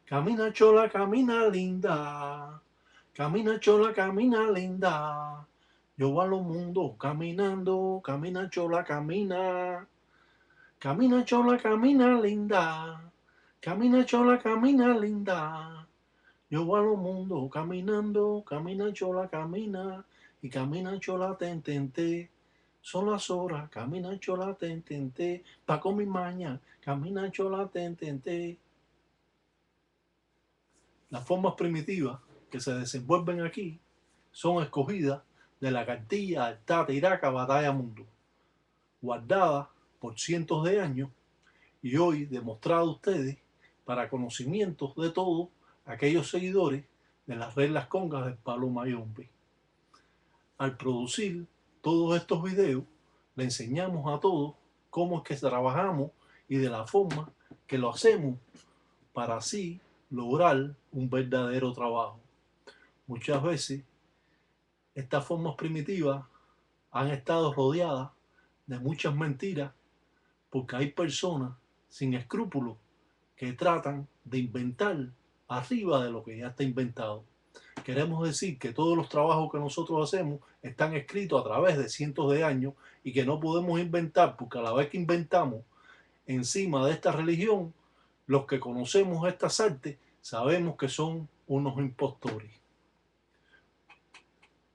Camina chola, camina linda. Camina chola, camina linda. Yo voy a los mundos caminando. Camina chola, camina. Camina chola, camina linda. Camina chola, camina linda. Yo voy a los mundos caminando. Camina chola, camina. Y camina chola, te. Son las horas. Camina chola, te. Pa' con mi maña. Camina chola, te. Las formas primitivas que se desenvuelven aquí son escogidas de la cartilla Alta Iraca Batalla Mundo, guardada por cientos de años y hoy demostrada a ustedes para conocimientos de todos aquellos seguidores de las reglas congas del palo mayombe. Al producir todos estos videos, le enseñamos a todos cómo es que trabajamos y de la forma que lo hacemos para así lograr un verdadero trabajo. Muchas veces estas formas primitivas han estado rodeadas de muchas mentiras porque hay personas sin escrúpulos que tratan de inventar arriba de lo que ya está inventado. Queremos decir que todos los trabajos que nosotros hacemos están escritos a través de cientos de años y que no podemos inventar porque a la vez que inventamos encima de esta religión, los que conocemos estas artes sabemos que son unos impostores.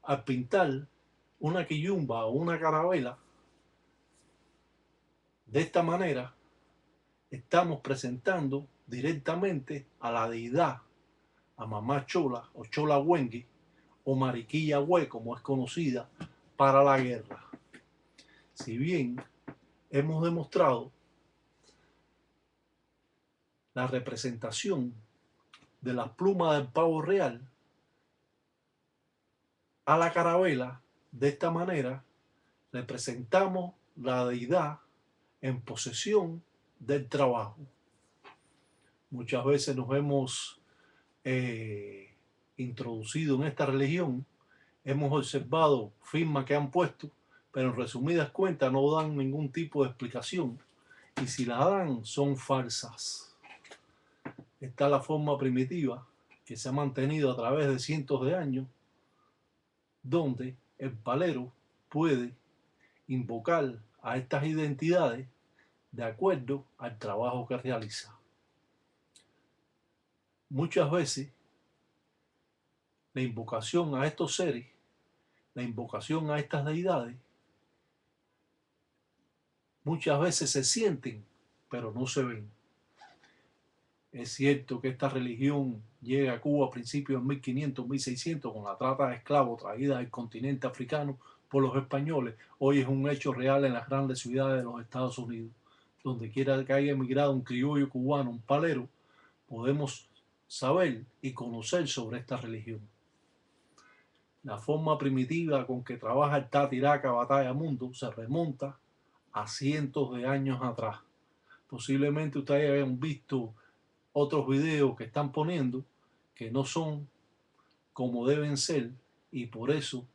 Al pintar una quillumba o una carabela de esta manera, estamos presentando directamente a la deidad, a Mamá Chola o Chola Wengue o Mariquilla Hue, como es conocida, para la guerra. Si bien hemos demostrado la representación de las plumas del pavo real a la carabela, de esta manera representamos la deidad en posesión del trabajo. Muchas veces nos hemos introducido en esta religión, hemos observado firmas que han puesto, pero en resumidas cuentas no dan ningún tipo de explicación y si la dan son falsas. Está la forma primitiva que se ha mantenido a través de cientos de años, donde el palero puede invocar a estas identidades de acuerdo al trabajo que realiza. Muchas veces la invocación a estos seres, la invocación a estas deidades, muchas veces se sienten, pero no se ven. Es cierto que esta religión llega a Cuba a principios de 1500, 1600 con la trata de esclavos traída del continente africano por los españoles. Hoy es un hecho real en las grandes ciudades de los Estados Unidos. Donde quiera que haya emigrado un criollo cubano, un palero, podemos saber y conocer sobre esta religión. La forma primitiva con que trabaja el Tatiraca Batalla Mundo se remonta a cientos de años atrás. Posiblemente ustedes hayan visto otros videos que están poniendo que no son como deben ser y por eso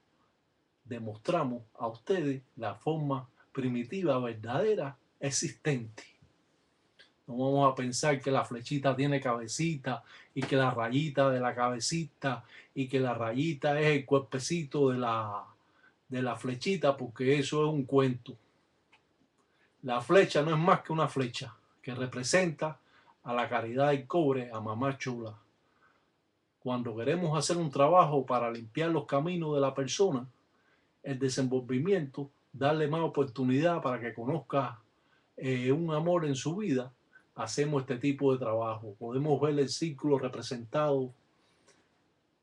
demostramos a ustedes la forma primitiva verdadera existente. No vamos a pensar que la flechita tiene cabecita y que la rayita de la cabecita y que la rayita es el cuerpecito de la flechita, porque eso es un cuento. La flecha no es más que una flecha que representa a la caridad del cobre, a Mamá Chola. Cuando queremos hacer un trabajo para limpiar los caminos de la persona, el desenvolvimiento, darle más oportunidad para que conozca un amor en su vida, hacemos este tipo de trabajo. Podemos ver el círculo representado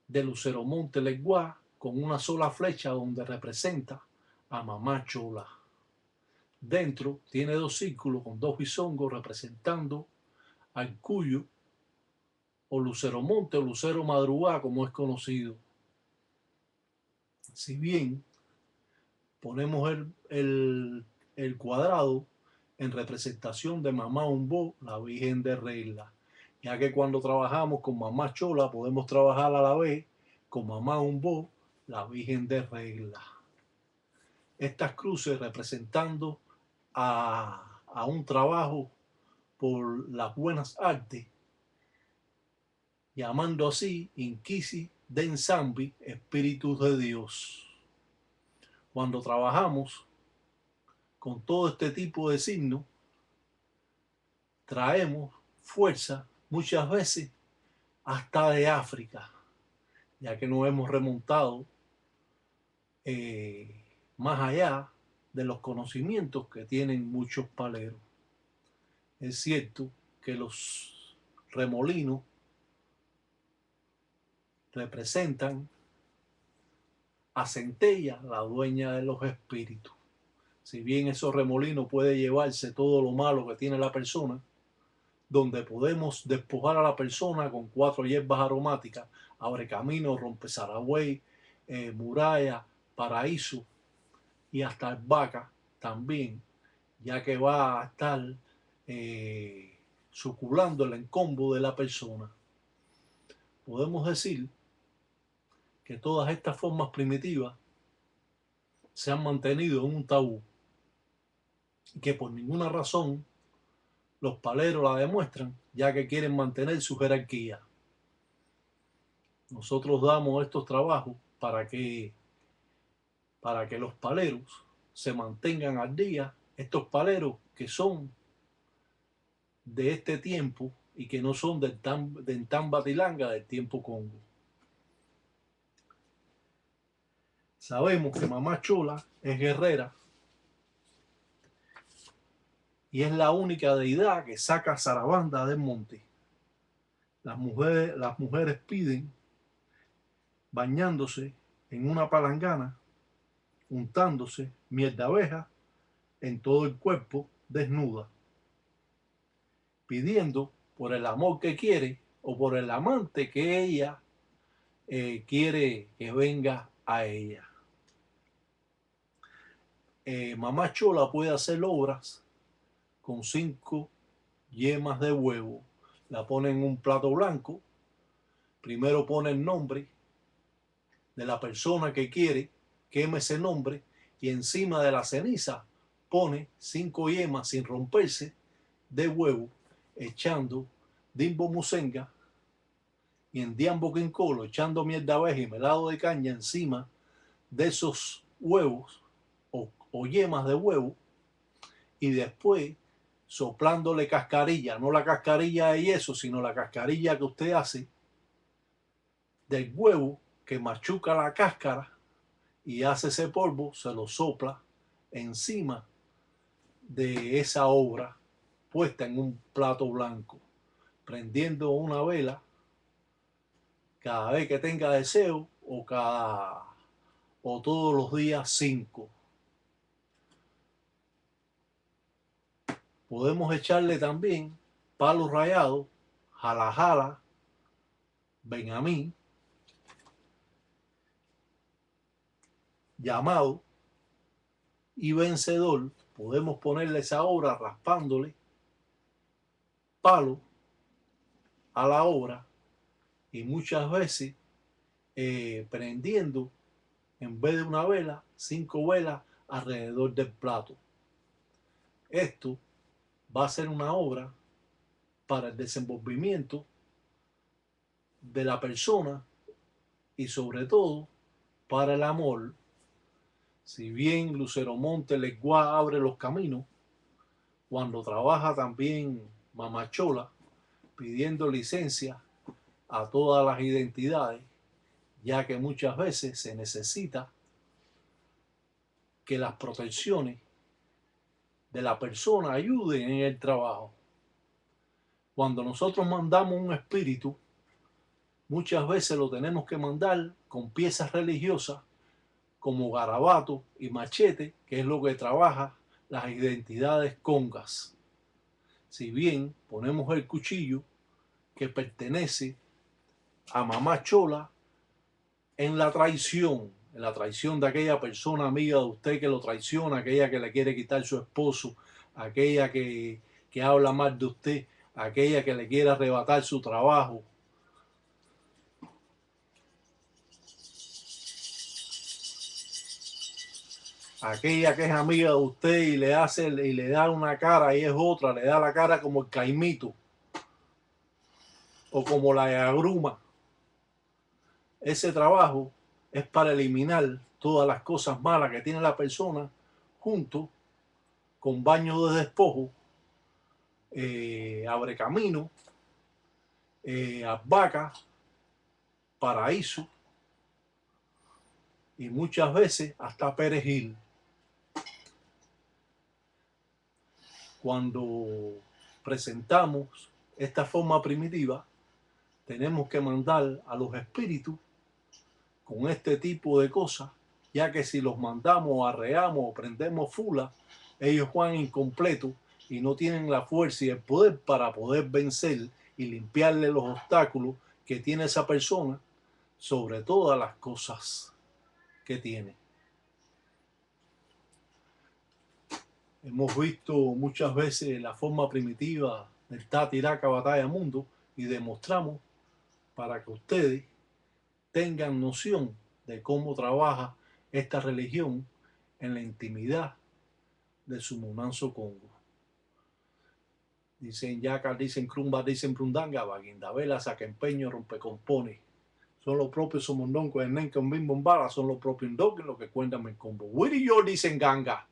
de Lucero Monte Leguá con una sola flecha donde representa a Mamá Chola. Dentro tiene dos círculos con dos bisongos representando al Cuyo o Lucero Monte o Lucero Madrugá, como es conocido. Si bien ponemos el cuadrado en representación de Mamá Umbó, la Virgen de Regla, ya que cuando trabajamos con Mamá Chola podemos trabajar a la vez con Mamá Umbó, la Virgen de Regla. Estas cruces representando a un trabajo por las buenas artes llamando así Inquisi Densambi, espíritus de Dios. Cuando trabajamos con todo este tipo de signos, traemos fuerza muchas veces hasta de África, ya que nos hemos remontado más allá de los conocimientos que tienen muchos paleros. Es cierto que los remolinos representan a Centella, la dueña de los espíritus. Si bien esos remolinos puede llevarse todo lo malo que tiene la persona, donde podemos despojar a la persona con 4 hierbas aromáticas, abre camino, rompe zaragüey, muralla, paraíso y hasta albahaca también, ya que va a estar suculando el encombo de la persona. Podemos decir que todas estas formas primitivas se han mantenido en un tabú y que por ninguna razón los paleros la demuestran, ya que quieren mantener su jerarquía. Nosotros damos estos trabajos para que los paleros se mantengan al día, estos paleros que son de este tiempo y que no son del Tambatilanga del tiempo Congo. Sabemos que Mamá Chola es guerrera y es la única deidad que saca zarabanda del monte. Las mujeres piden bañándose en una palangana, untándose miel de abeja en todo el cuerpo, desnuda, pidiendo por el amor que quiere o por el amante que ella quiere que venga a ella. Mamá Chola puede hacer obras con 5 yemas de huevo. La pone en un plato blanco. Primero pone el nombre de la persona que quiere, quema ese nombre y encima de la ceniza pone 5 yemas sin romperse de huevo, echando dimbo musenga y en diambo quincolo, echando miel de abeja y melado de caña encima de esos huevos o yemas de huevo, y después soplándole cascarilla, no la cascarilla de yeso, sino la cascarilla que usted hace del huevo, que machuca la cáscara y hace ese polvo, se lo sopla encima de esa obra puesta en un plato blanco, prendiendo una vela cada vez que tenga deseo o todos los días 5. Podemos echarle también palo rallado, jala, benjamín, llamado y vencedor. Podemos ponerle esa obra raspándole palo a la obra y muchas veces prendiendo en vez de una vela 5 velas alrededor del plato. Esto va a ser una obra para el desenvolvimiento de la persona y sobre todo para el amor. Si bien Lucero Monte Leguá abre los caminos, cuando trabaja también Mamá Chola pidiendo licencia a todas las identidades, ya que muchas veces se necesita que las protecciones de la persona ayuden en el trabajo. Cuando nosotros mandamos un espíritu, muchas veces lo tenemos que mandar con piezas religiosas como garabato y machete, que es lo que trabaja las identidades congas. Si bien ponemos el cuchillo que pertenece a Mamá Chola en la traición de aquella persona amiga de usted que lo traiciona, aquella que le quiere quitar su esposo, aquella que habla mal de usted, aquella que le quiere arrebatar su trabajo, aquella que es amiga de usted y le da una cara y es otra, le da la cara como el caimito. o como la agruma. Ese trabajo es para eliminar todas las cosas malas que tiene la persona, junto con baño de despojo, abre camino, albahaca, paraíso y muchas veces hasta perejil. Cuando presentamos esta forma primitiva, tenemos que mandar a los espíritus con este tipo de cosas, ya que si los mandamos, arreamos o prendemos fula, ellos van incompletos y no tienen la fuerza y el poder para poder vencer y limpiarle los obstáculos que tiene esa persona sobre todas las cosas que tiene. Hemos visto muchas veces la forma primitiva del Tatiraca Batalla Mundo y demostramos para que ustedes tengan noción de cómo trabaja esta religión en la intimidad de su Munanzo Congo. Dicen Yaca, dicen Crumba, dicen Brundanga, Baguindabela, Saquempeño, Rompecompone. Son los propios Somondonco, el Nenken Bimbombara, son los propios Indoques los que cuentan el combo. Wiri yo dicen Ganga.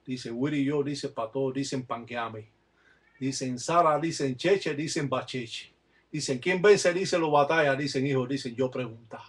Dice Wiri yo, dice Pato, dicen Panqueame. Dicen Sara, dicen Cheche, dicen Bacheche. Dicen, ¿quién vence? Dice lo batalla, dicen hijo, dicen yo pregunta.